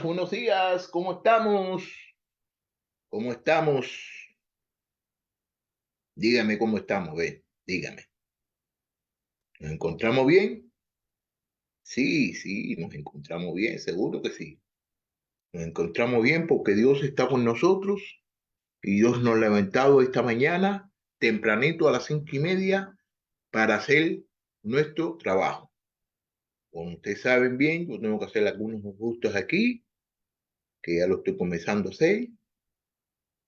buenos días, ¿cómo estamos? ¿Cómo estamos? Dígame cómo estamos, ve, dígame. ¿Nos encontramos bien? Sí, sí, nos encontramos bien, seguro que sí. Nos encontramos bien porque Dios está con nosotros y Dios nos ha levantado esta mañana tempranito a las 5:30 para hacer nuestro trabajo. Como ustedes saben bien, yo tengo que hacer algunos ajustes aquí, que ya lo estoy comenzando a hacer,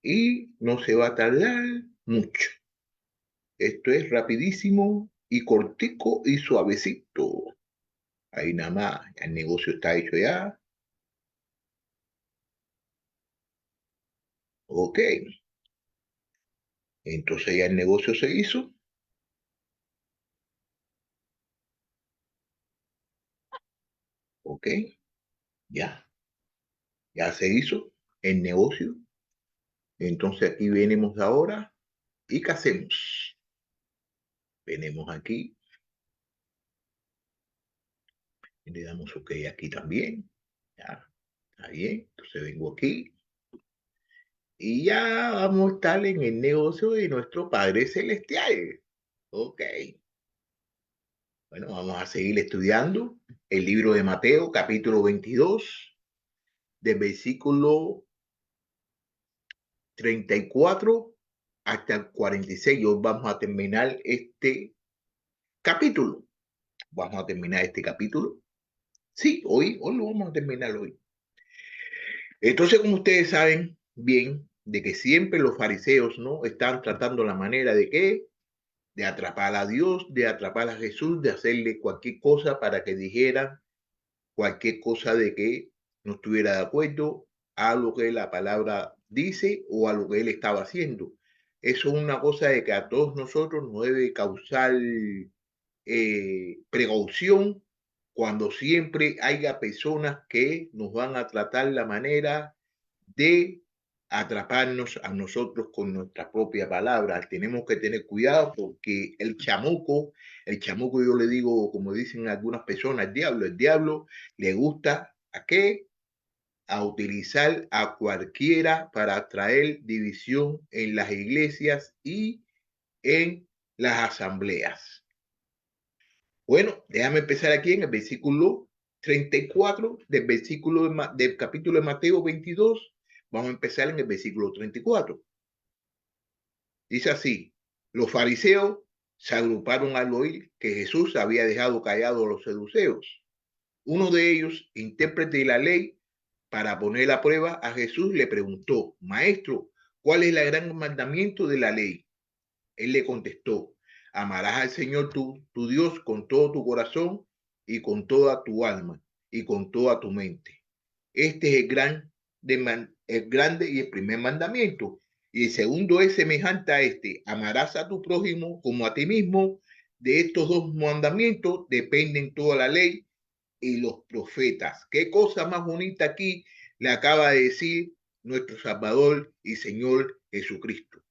y no se va a tardar mucho. Esto es rapidísimo y cortico y suavecito. Ahí nada más, el negocio está hecho ya. Ok, entonces ya el negocio se hizo. Ok, ya se hizo el negocio. Entonces aquí venimos ahora y ¿qué hacemos? Venimos aquí y le damos ok aquí también. Ya, está bien. Entonces vengo aquí y ya vamos a estar en el negocio de nuestro Padre Celestial. Ok. Bueno, vamos a seguir estudiando el libro de Mateo, capítulo 22, del versículo 34 hasta el 46. Hoy vamos a terminar este capítulo. Vamos a terminar este capítulo. Sí, hoy lo vamos a terminar hoy. Entonces, como ustedes saben bien, de que siempre los fariseos, ¿no? Están tratando la manera de qué, de atrapar a Dios, de atrapar a Jesús, de hacerle cualquier cosa para que dijeran cualquier cosa de que no estuviera de acuerdo a lo que la palabra dice o a lo que él estaba haciendo. Eso es una cosa de que a todos nosotros nos debe causar precaución cuando siempre haya personas que nos van a tratar la manera de atraparnos a nosotros con nuestra propia palabra. Tenemos que tener cuidado porque el chamuco yo le digo, como dicen algunas personas, el diablo le gusta ¿a qué? A utilizar a cualquiera para traer división en las iglesias y en las asambleas. Bueno, déjame empezar aquí en el versículo 34 del capítulo de Mateo 22. Vamos a empezar en el versículo 34. Dice así, los fariseos se agruparon al oír que Jesús había dejado callados a los seduceos. Uno de ellos, intérprete de la ley, para poner a prueba a Jesús, le preguntó, Maestro, ¿cuál es el gran mandamiento de la ley? Él le contestó, amarás al Señor tu Dios con todo tu corazón y con toda tu alma y con toda tu mente. Este es el grande y el primer mandamiento. Y el segundo es semejante a este, amarás a tu prójimo como a ti mismo. De estos dos mandamientos dependen toda la ley y los profetas. Qué cosa más bonita aquí le acaba de decir nuestro Salvador y Señor Jesucristo.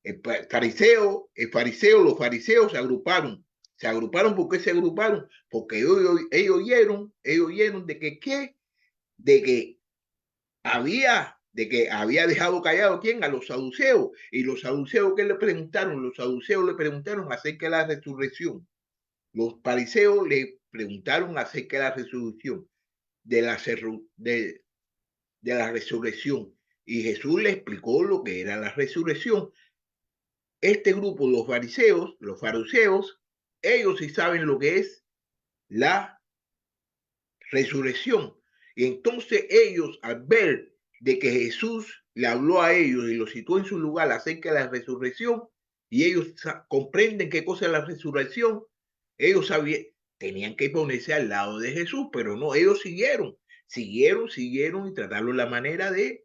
Los fariseos se agruparon, ¿por qué se agruparon? Porque ellos oyeron de que, ¿qué? De que había dejado callado, ¿quién? A los saduceos. Y los saduceos, ¿qué le preguntaron? Los saduceos le preguntaron acerca de la resurrección. Los fariseos le preguntaron acerca de la resurrección, de la, de la resurrección. Y Jesús le explicó lo que era la resurrección. Este grupo, los fariseos, ellos sí saben lo que es la resurrección. Y entonces ellos, al ver de que Jesús le habló a ellos y los situó en su lugar acerca de la resurrección, y ellos comprenden qué cosa es la resurrección, ellos sabían, tenían que ponerse al lado de Jesús, pero no, ellos siguieron y trataron la manera de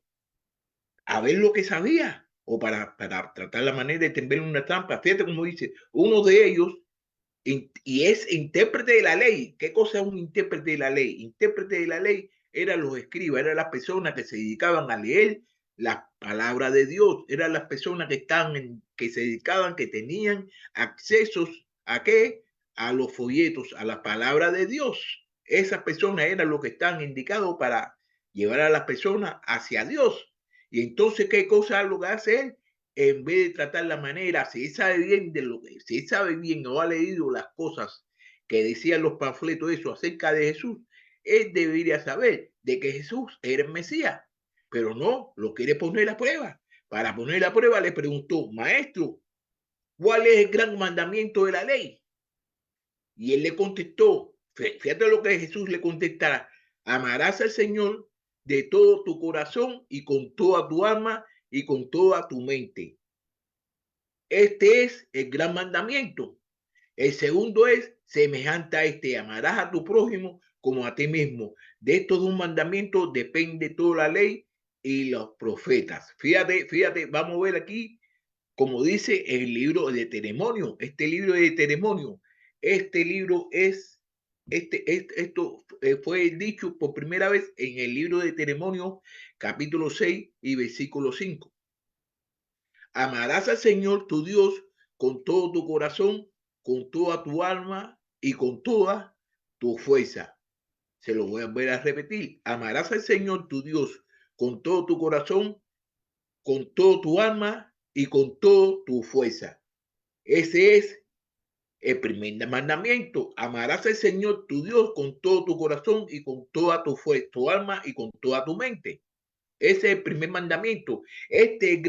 a ver lo que sabía o para tratar la manera de tender una trampa. Fíjate cómo dice, uno de ellos, y es intérprete de la ley. ¿Qué cosa es un intérprete de la ley? Intérprete de la ley eran los escribas, eran las personas que se dedicaban a leer la palabra de Dios, eran las personas que se dedicaban, que tenían accesos a qué? A los folletos, a la palabra de Dios. Esas personas eran los que están indicados para llevar a las personas hacia Dios. Y entonces, ¿qué cosa es lo que hace él? En vez de tratar la manera, si él sabe bien si él sabe bien o ha leído las cosas que decían los panfletos eso acerca de Jesús, él debería saber de que Jesús era el Mesías, pero no, lo quiere poner a prueba. Para poner a prueba le preguntó, maestro, ¿cuál es el gran mandamiento de la ley? Y él le contestó, fíjate lo que Jesús le contestará, amarás al Señor de todo tu corazón y con toda tu alma y con toda tu mente. Este es el gran mandamiento. El segundo es semejante a este, amarás a tu prójimo como a ti mismo. De estos dos mandamientos depende toda la ley y los profetas. Fíjate, vamos a ver aquí, como dice el libro de Deuteronomio, este libro de Deuteronomio, este libro es, esto fue dicho por primera vez en el libro de Deuteronomio, capítulo 6 y versículo 5. Amarás al Señor tu Dios con todo tu corazón, con toda tu alma y con toda tu fuerza. Se lo voy a volver a repetir. Amarás al Señor tu Dios con todo tu corazón, con todo tu alma y con toda tu fuerza. Ese es el primer mandamiento. Amarás al Señor tu Dios con todo tu corazón y con toda tu fuerza, tu alma y con toda tu mente. Ese es el primer mandamiento. Este es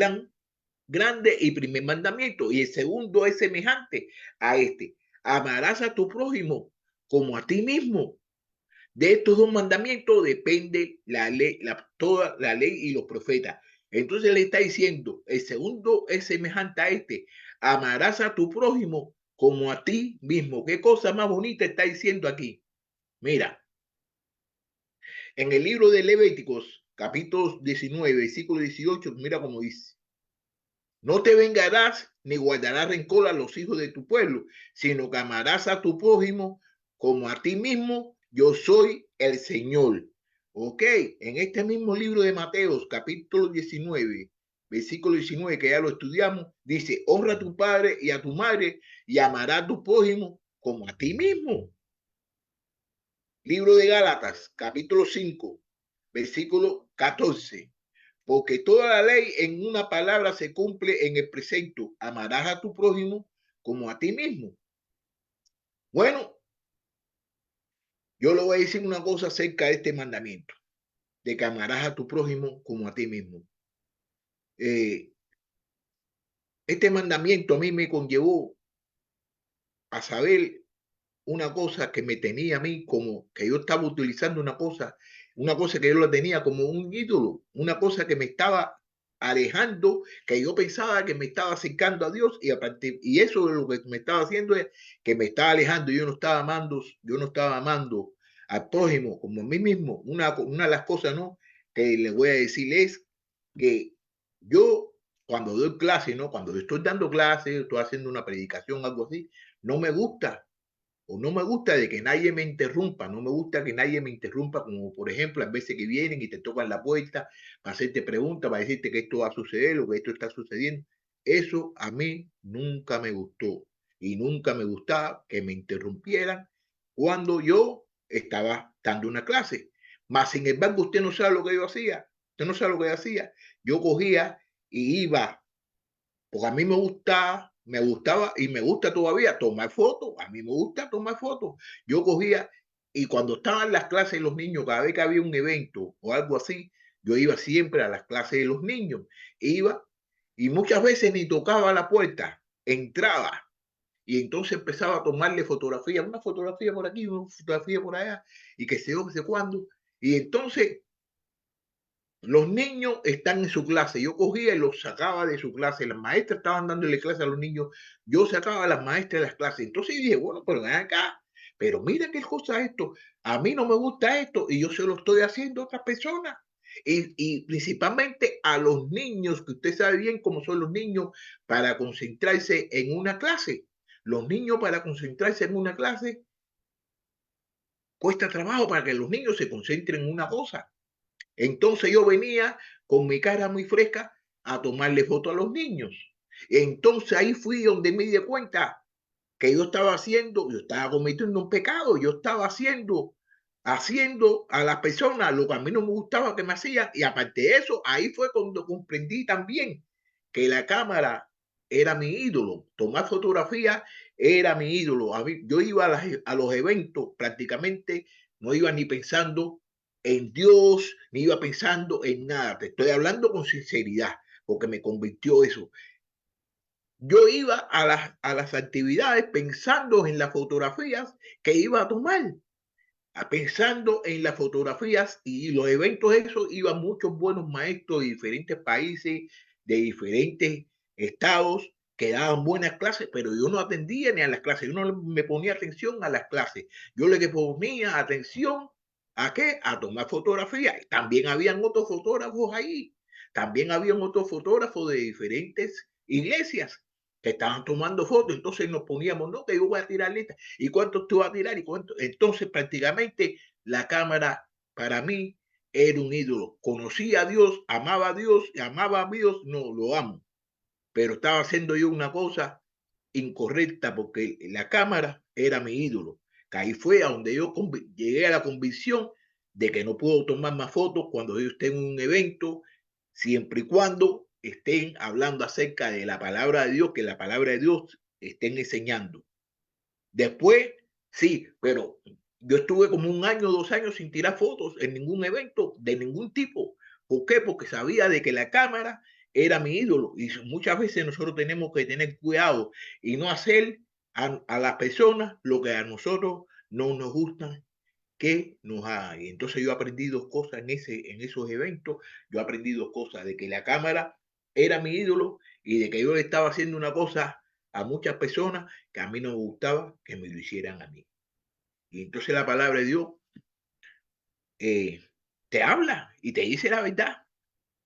grande y primer mandamiento. Y el segundo es semejante a este. Amarás a tu prójimo como a ti mismo. De estos dos mandamientos depende la ley, toda la ley y los profetas. Entonces le está diciendo, el segundo es semejante a este. Amarás a tu prójimo como a ti mismo. ¿Qué cosa más bonita está diciendo aquí? Mira, en el libro de Levíticos, capítulo 19, versículo 18, mira cómo dice. No te vengarás ni guardarás rencor a los hijos de tu pueblo, sino que amarás a tu prójimo como a ti mismo. Yo soy el Señor. Ok, en este mismo libro de Mateos, capítulo 19, versículo 19, que ya lo estudiamos, dice, honra a tu padre y a tu madre y amarás a tu prójimo como a ti mismo. Libro de Gálatas, capítulo 5, versículo 14. Porque toda la ley en una palabra se cumple en el precepto, amarás a tu prójimo como a ti mismo. Bueno, yo le voy a decir una cosa acerca de este mandamiento, de que amarás a tu prójimo como a ti mismo. Este mandamiento a mí me conllevó a saber una cosa que me tenía a mí como que yo estaba utilizando una cosa que yo la tenía como un ídolo, una cosa que me estaba alejando, que yo pensaba que me estaba acercando a Dios y eso es lo que me estaba haciendo es que me estaba alejando, yo no estaba amando al prójimo como a mí mismo. Una de las cosas, ¿no?, que les voy a decir es que yo cuando doy clase, ¿no?, cuando estoy dando clase, estoy haciendo una predicación, algo así, no me gusta o no me gusta de que nadie me interrumpa, no me gusta que nadie me interrumpa, como por ejemplo, a veces que vienen y te tocan la puerta para hacerte preguntas, para decirte que esto va a suceder o que esto está sucediendo. Eso a mí nunca me gustó y nunca me gustaba que me interrumpieran cuando yo estaba dando una clase. Mas, sin embargo, usted no sabe lo que yo hacía, usted no sabe lo que yo hacía. Yo cogía y iba porque a mí me gustaba y me gusta todavía tomar fotos. A mí me gusta tomar fotos. Yo cogía y cuando estaban las clases de los niños, cada vez que había un evento o algo así, yo iba siempre a las clases de los niños. Iba y muchas veces ni tocaba la puerta, entraba y entonces empezaba a tomarle fotografía, una fotografía por aquí, una fotografía por allá y que sé yo, que sé cuándo. Y entonces los niños están en su clase. Yo cogía y los sacaba de su clase. Las maestras estaban dándole clase a los niños. Yo sacaba a las maestras de las clases. Entonces dije, bueno, pero ven acá. Pero mira qué cosa esto. A mí no me gusta esto y yo se lo estoy haciendo a otras personas. Y principalmente a los niños, que usted sabe bien cómo son los niños para concentrarse en una clase. Los niños para concentrarse en una clase cuesta trabajo para que los niños se concentren en una cosa. Entonces yo venía con mi cara muy fresca a tomarle foto a los niños. Entonces ahí fui donde me di cuenta que yo estaba cometiendo un pecado, yo estaba haciendo haciendo a las personas lo que a mí no me gustaba que me hacían. Y aparte de eso, ahí fue cuando comprendí también que la cámara era mi ídolo. Tomar fotografías era mi ídolo. Yo iba a los eventos prácticamente, no iba ni pensando en Dios, ni iba pensando en nada. Te estoy hablando con sinceridad, porque me convirtió eso. Yo iba a las actividades pensando en las fotografías que iba a tomar, pensando en las fotografías y los eventos esos, iban muchos buenos maestros de diferentes países, de diferentes estados, que daban buenas clases, pero yo no atendía ni a las clases, yo no me ponía atención a las clases, yo le ponía atención a qué, a tomar fotografías. También habían otros fotógrafos ahí, también habían otros fotógrafos de diferentes iglesias que estaban tomando fotos, entonces nos poníamos, no, que yo voy a tirar lista, y cuánto tú vas a tirar, y cuánto. Entonces prácticamente la cámara para mí era un ídolo. Conocía a Dios, amaba a Dios, no, lo amo, pero estaba haciendo yo una cosa incorrecta porque la cámara era mi ídolo. Que ahí fue a donde yo llegué a la convicción de que no puedo tomar más fotos cuando yo esté en un evento, siempre y cuando estén hablando acerca de la palabra de Dios, que la palabra de Dios estén enseñando. Después, sí, pero yo estuve como un año, 2 años sin tirar fotos en ningún evento de ningún tipo. ¿Por qué? Porque sabía de que la cámara era mi ídolo. Y muchas veces nosotros tenemos que tener cuidado y no hacer a las personas lo que a nosotros no nos gusta que nos hagan. Y entonces yo aprendí dos cosas en esos eventos. Yo aprendí dos cosas, de que la cámara era mi ídolo y de que yo le estaba haciendo una cosa a muchas personas que a mí no me gustaba que me lo hicieran a mí. Y entonces la palabra de Dios eh, te habla y te dice la verdad.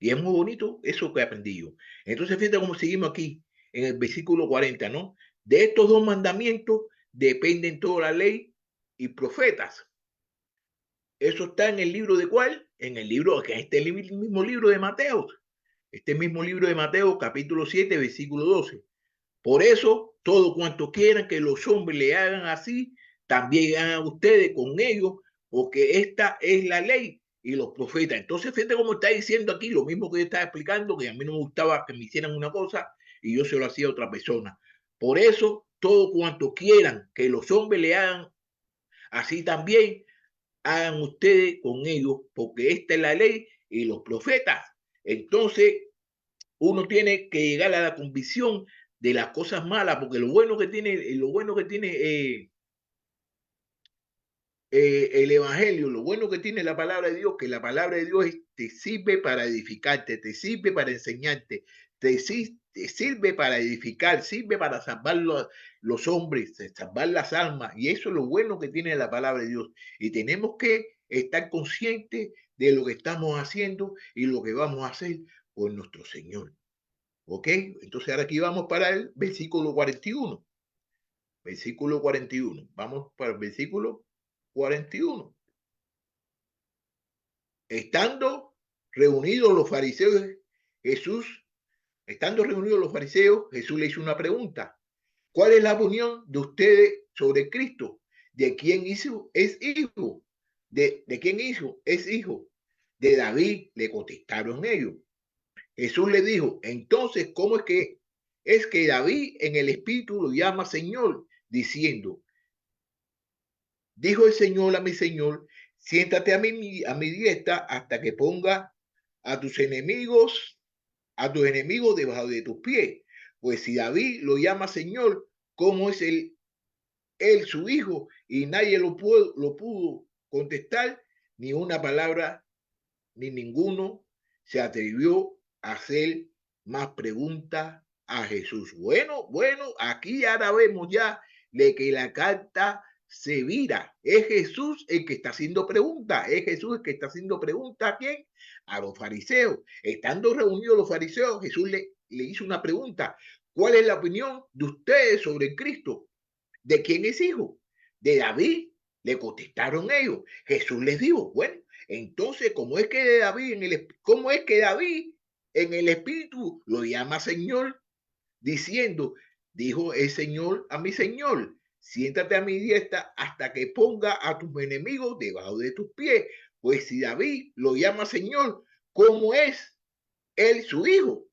Y es muy bonito eso que aprendí yo. Entonces fíjate cómo seguimos aquí en el versículo 40, ¿no? De estos dos mandamientos dependen toda la ley y profetas. Eso está en el libro de cuál? En el libro, que este mismo libro de Mateo. Este mismo libro de Mateo, capítulo 7, versículo 12. Por eso, todo cuanto quieran que los hombres le hagan así, también hagan ustedes con ellos, porque esta es la ley y los profetas. Entonces, fíjate cómo está diciendo aquí lo mismo que yo estaba explicando, que a mí no me gustaba que me hicieran una cosa y yo se lo hacía a otra persona. Por eso, todo cuanto quieran que los hombres le hagan así también, hagan ustedes con ellos, porque esta es la ley y los profetas. Entonces, uno tiene que llegar a la convicción de las cosas malas, porque lo bueno que tiene el Evangelio, lo bueno que tiene la palabra de Dios, que la palabra de Dios te sirve para edificarte, te sirve para enseñarte, te sirve para edificar, sirve para salvar los hombres, salvar las almas, y eso es lo bueno que tiene la palabra de Dios. Y tenemos que estar conscientes de lo que estamos haciendo y lo que vamos a hacer por nuestro Señor. ¿Ok? Entonces ahora aquí vamos para el versículo 41. Versículo 41. Vamos para el versículo 41. Estando reunidos los fariseos, Jesús, estando reunidos los fariseos, Jesús le hizo una pregunta. ¿Cuál es la opinión de ustedes sobre Cristo? ¿De quién hizo? ¿Es hijo? ¿De quién hizo? ¿Es hijo? De David, le contestaron ellos. Jesús le dijo, entonces, ¿cómo es que David en el Espíritu lo llama Señor? Diciendo, dijo el Señor a mi Señor, siéntate a mi diestra hasta que ponga a tus enemigos, debajo de tus pies. Pues si David lo llama Señor, ¿cómo es él su hijo? Y nadie lo pudo contestar, ni una palabra, ni ninguno se atrevió a hacer más preguntas a Jesús. Bueno, aquí ahora vemos ya de que la carta se vira. Es Jesús el que está haciendo preguntas. Es Jesús el que está haciendo preguntas. ¿A quién? A los fariseos. Estando reunidos los fariseos, Jesús le hizo una pregunta. ¿Cuál es la opinión de ustedes sobre Cristo? ¿De quién es hijo? De David. Le contestaron ellos. Jesús les dijo, bueno, entonces, ¿cómo es que David en el espíritu lo llama Señor? Diciendo, dijo el Señor a mi Señor, siéntate a mi diestra hasta que ponga a tus enemigos debajo de tus pies. Pues si David lo llama Señor, ¿cómo es él su hijo?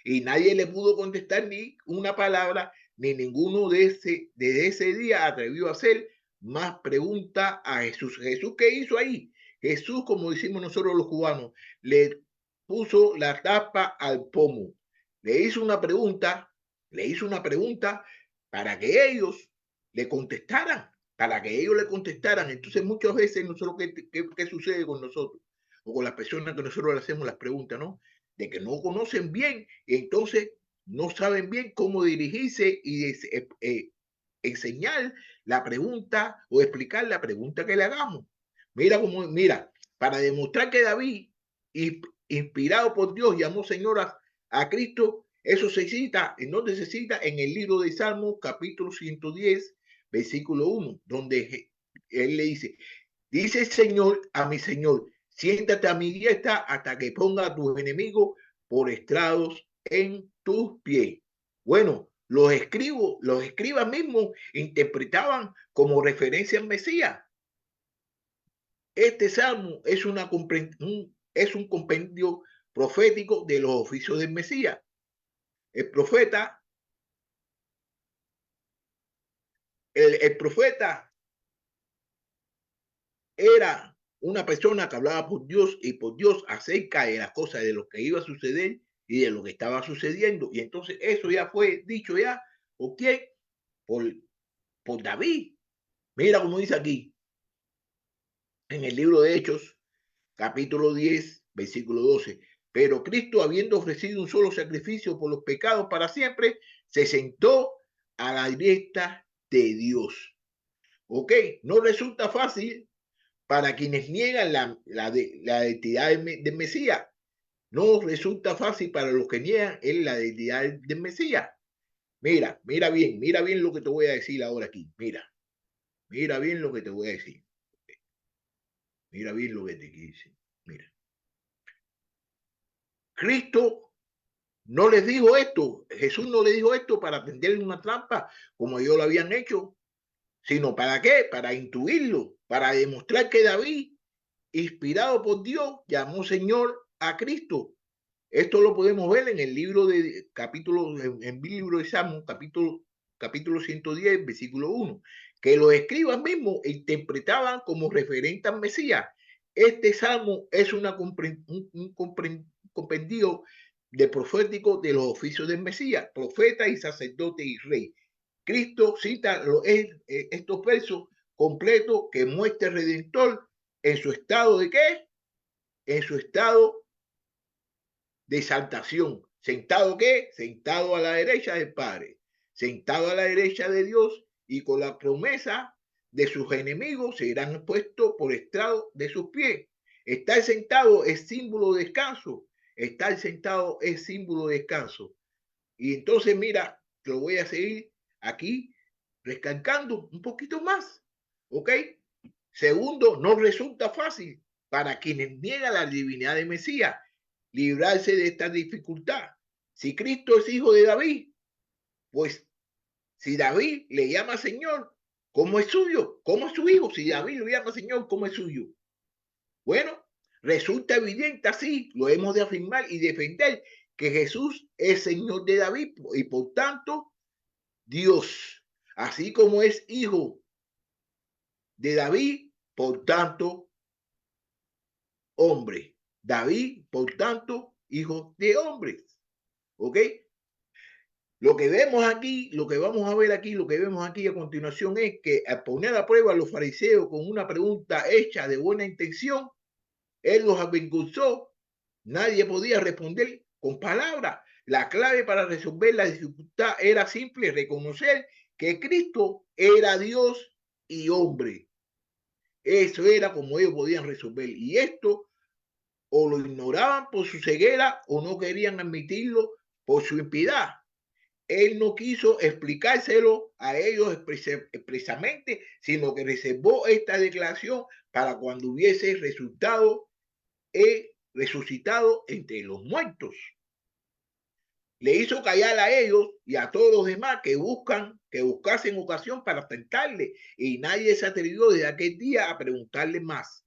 Y nadie le pudo contestar ni una palabra, ni ninguno desde ese día atrevió a hacer más preguntas a Jesús. ¿Jesús qué hizo ahí? Jesús, como decimos nosotros los cubanos, le puso la tapa al pomo. Le hizo una pregunta, para que ellos le contestaran, Entonces muchas veces nosotros, ¿qué sucede con nosotros? O con las personas que nosotros le hacemos las preguntas, ¿no? De que no conocen bien y entonces no saben bien cómo dirigirse y enseñar la pregunta o explicar la pregunta que le hagamos. Mira, para demostrar que David, inspirado por Dios, llamó Señor a Cristo, eso se cita, ¿en dónde se cita? En el libro de Salmos, capítulo 110, versículo 1, donde él le dice el Señor a mi Señor, siéntate a mi diestra hasta que ponga a tus enemigos por estrados en tus pies. Bueno, los escribas mismos interpretaban como referencia al Mesías. Este salmo es un compendio profético de los oficios del Mesías. El profeta era una persona que hablaba por Dios y por Dios acerca de las cosas, de lo que iba a suceder y de lo que estaba sucediendo. Y entonces eso ya fue dicho ya, ¿por quién? Por David. Mira cómo dice aquí, en el libro de Hechos, capítulo 10, versículo 12. Pero Cristo, habiendo ofrecido un solo sacrificio por los pecados para siempre, se sentó a la diestra de Dios. ¿Ok? No resulta fácil para quienes niegan la identidad del Mesías. No resulta fácil para los que niegan la identidad del Mesías. Mira bien lo que te voy a decir ahora aquí. Mira bien lo que te voy a decir. Mira bien lo que te dice. Mira. Cristo no les dijo esto. Jesús no le dijo esto para tenderle una trampa como ellos lo habían hecho, sino ¿para qué? Para intuirlo, para demostrar que David, inspirado por Dios, llamó Señor a Cristo. Esto lo podemos ver en el libro de capítulo, en el libro de Salmos, capítulo 110, versículo 1, que los escribas mismos interpretaban como referente al Mesías. Este salmo es un compendio de profético de los oficios del Mesías, profeta y sacerdote y rey. Cristo cita estos versos completos que muestra el Redentor en su estado de ¿qué? En su estado de exaltación. ¿Sentado qué? Sentado a la derecha del Padre, sentado a la derecha de Dios y con la promesa de sus enemigos serán puestos por estrado de sus pies. Estar sentado es símbolo de descanso. Estar sentado es símbolo de descanso. Y entonces, mira, lo voy a seguir aquí recalcando un poquito más. ¿Ok? Segundo, no resulta fácil para quienes niegan la divinidad de Mesías librarse de esta dificultad. Si Cristo es hijo de David, pues si David le llama Señor, ¿cómo es suyo? ¿Cómo es su hijo? Si David lo llama Señor, ¿cómo es suyo? Bueno, resulta evidente así, lo hemos de afirmar y defender que Jesús es Señor de David y por tanto Dios, así como es hijo de David, por tanto hombre. David, por tanto, hijo de hombres. ¿Ok? Lo que vemos aquí, lo que vamos a ver aquí, lo que vemos aquí a continuación es que al poner a prueba a los fariseos con una pregunta hecha de buena intención, él los avergonzó. Nadie podía responder con palabras. La clave para resolver la dificultad era simple, reconocer que Cristo era Dios y hombre. Eso era como ellos podían resolver. Y esto o lo ignoraban por su ceguera o no querían admitirlo por su impiedad. Él no quiso explicárselo a ellos expresamente, sino que reservó esta declaración para cuando hubiese resucitado entre los muertos. le hizo callar a ellos y a todos los demás que buscasen ocasión para tentarle, y nadie se atrevió desde aquel día a preguntarle más.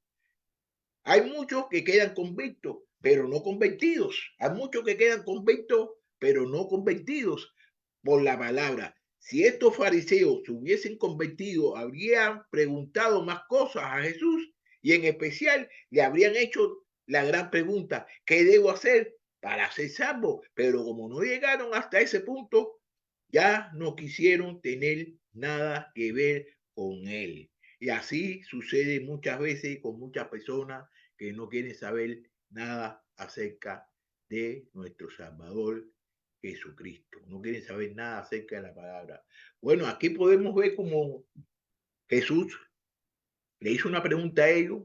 Hay muchos que quedan convictos, pero no convertidos. Hay muchos que quedan convictos, pero no convertidos por la palabra. Si estos fariseos se hubiesen convertido, habrían preguntado más cosas a Jesús y en especial le habrían hecho la gran pregunta, ¿qué debo hacer para ser salvo? Pero como no llegaron hasta ese punto, ya no quisieron tener nada que ver con él. Y así sucede muchas veces con muchas personas que no quieren saber nada acerca de nuestro Salvador Jesucristo. No quieren saber nada acerca de la palabra. Bueno, aquí podemos ver cómo Jesús le hizo una pregunta a ellos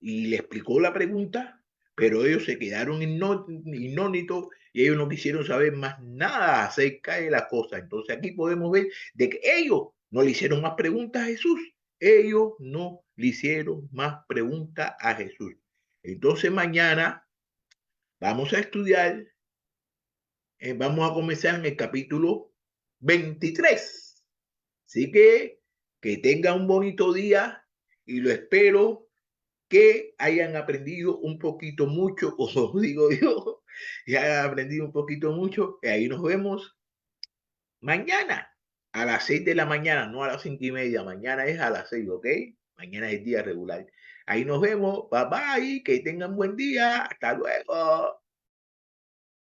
y le explicó la pregunta, pero ellos se quedaron inónitos y ellos no quisieron saber más nada acerca de la cosa. Entonces aquí podemos ver de que ellos no le hicieron más preguntas a Jesús. Ellos no le hicieron más preguntas a Jesús. Entonces mañana vamos a estudiar, vamos a comenzar en el capítulo 23. Así que tenga un bonito día y lo espero que hayan aprendido un poquito mucho, como digo yo, y hayan aprendido un poquito mucho. Y ahí nos vemos mañana a las 6 de la mañana, no a las 5:30. Mañana es a las 6, ¿ok? Mañana es día regular. Ahí nos vemos. Bye bye. Que tengan buen día. Hasta luego.